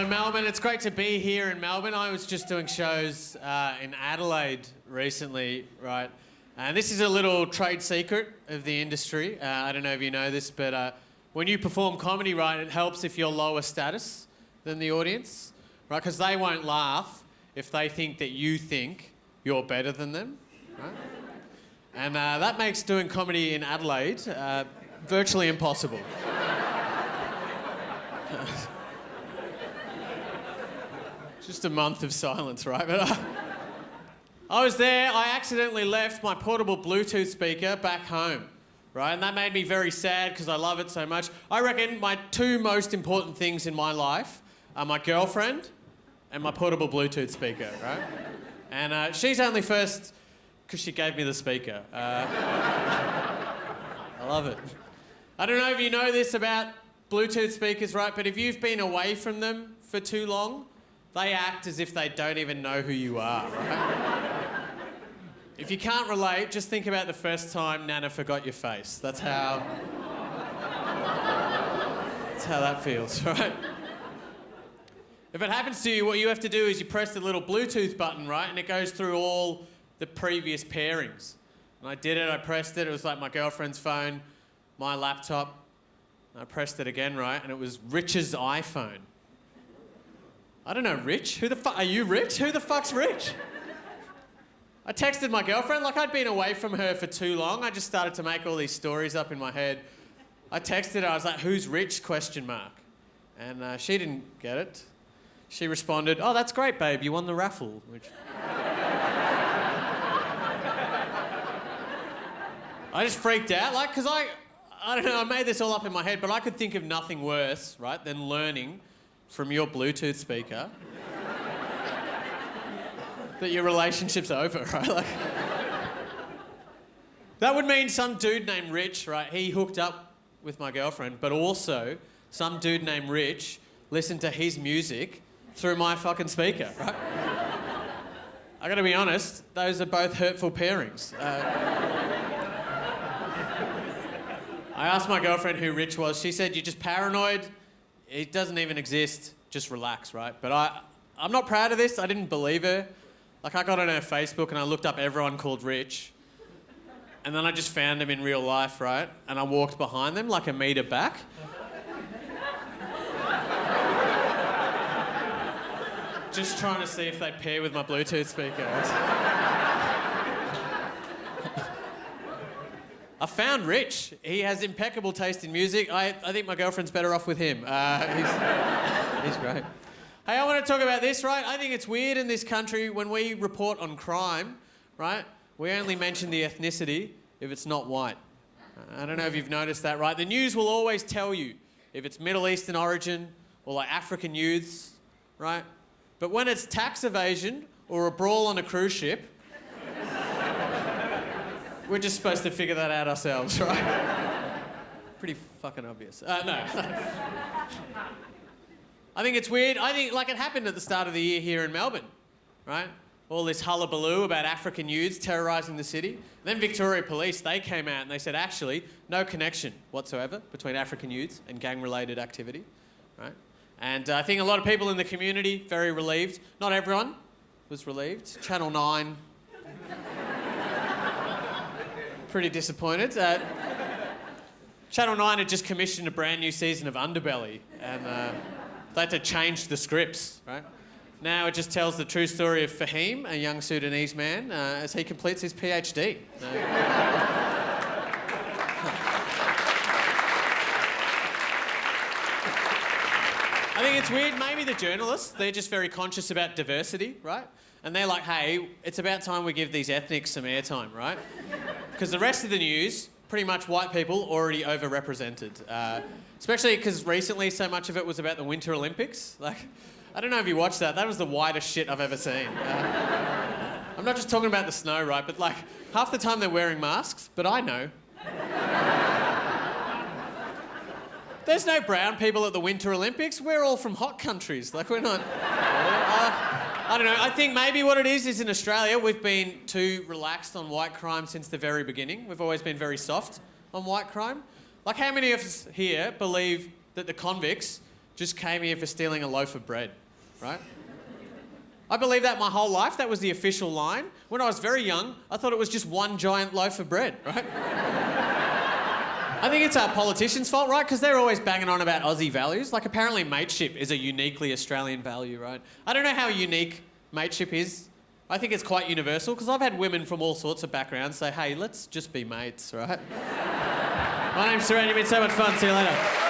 Hello, Melbourne. It's great to be here in Melbourne. I was just doing shows in Adelaide recently, right? And this is a little trade secret of the industry. I don't know if you know this, but when you perform comedy, right, it helps if you're lower status than the audience, right? Because they won't laugh if they think that you think you're better than them, right? And that makes doing comedy in Adelaide virtually impossible. Just a month of silence, right? But I was there, I accidentally left my portable Bluetooth speaker back home, right? And that made me very sad because I love it so much. I reckon my two most important things in my life are my girlfriend and my portable Bluetooth speaker, right? And she's only first because she gave me the speaker. I love it. I don't know if you know this about Bluetooth speakers, right? But if you've been away from them for too long, they act as if they don't even know who you are, right? If you can't relate, just think about the first time Nana forgot your face. That's how that feels, right? If it happens to you, what you have to do is you press the little Bluetooth button, right? And it goes through all the previous pairings. And I did it, I pressed it, it was like my girlfriend's phone, my laptop. I pressed it again, right? And it was Rich's iPhone. I don't know, Rich? Who the fuck, are you Rich? Who the fuck's Rich? I texted my girlfriend, like I'd been away from her for too long. I just started to make all these stories up in my head. I texted her, I was like, who's Rich, ? And she didn't get it. She responded, oh, that's great, babe, you won the raffle, which... I just freaked out, like, because I don't know, I made this all up in my head, but I could think of nothing worse, right, than learning from your Bluetooth speaker that your relationship's over, right? Like, that would mean some dude named Rich, right, he hooked up with my girlfriend, but also some dude named Rich listened to his music through my fucking speaker, right? I gotta be honest, those are both hurtful pairings. I asked my girlfriend who Rich was. She said, you're just paranoid. It doesn't even exist. Just relax, right? But I'm not proud of this. I didn't believe her. Like, I got on her Facebook and I looked up everyone called Rich. And then I just found them in real life, right? And I walked behind them like a metre back. Just trying to see if they'd pair with my Bluetooth speaker. I found Rich. He has impeccable taste in music. I think my girlfriend's better off with him. He's great. Hey, I want to talk about this, right? I think it's weird in this country when we report on crime, right? We only mention the ethnicity if it's not white. I don't know if you've noticed that, right? The news will always tell you if it's Middle Eastern origin or like African youths, right? But when it's tax evasion or a brawl on a cruise ship, we're just supposed to figure that out ourselves, right? Pretty fucking obvious. No. I think it's weird. I think, like, it happened at the start of the year here in Melbourne, right? All this hullabaloo about African youths terrorising the city. Then Victoria Police, they came out and they said, actually, no connection whatsoever between African youths and gang-related activity, right? And I think a lot of people in the community, very relieved. Not everyone was relieved. Channel 9... pretty disappointed. Channel 9 had just commissioned a brand new season of Underbelly and they had to change the scripts, right? Now it just tells the true story of Fahim, a young Sudanese man, as he completes his PhD. I think it's weird, maybe the journalists, they're just very conscious about diversity, right? And they're like, hey, it's about time we give these ethnics some airtime, right? Because the rest of the news, pretty much white people already overrepresented. Especially because recently so much of it was about the Winter Olympics. Like, I don't know if you watched that. That was the whitest shit I've ever seen. I'm not just talking about the snow, right? But like, half the time they're wearing masks, but I know. There's no brown people at the Winter Olympics. We're all from hot countries. Like, we're not... I don't know. I think maybe what it is in Australia, we've been too relaxed on white crime since the very beginning. We've always been very soft on white crime. Like, how many of us here believe that the convicts just came here for stealing a loaf of bread, right? I believed that my whole life. That was the official line. When I was very young, I thought it was just one giant loaf of bread, right? I think it's our politicians' fault, right? Because they're always banging on about Aussie values. Like, apparently mateship is a uniquely Australian value, right? I don't know how unique mateship is. I think it's quite universal, because I've had women from all sorts of backgrounds say, hey, let's just be mates, right? My name's Suren, you've been so much fun. See you later.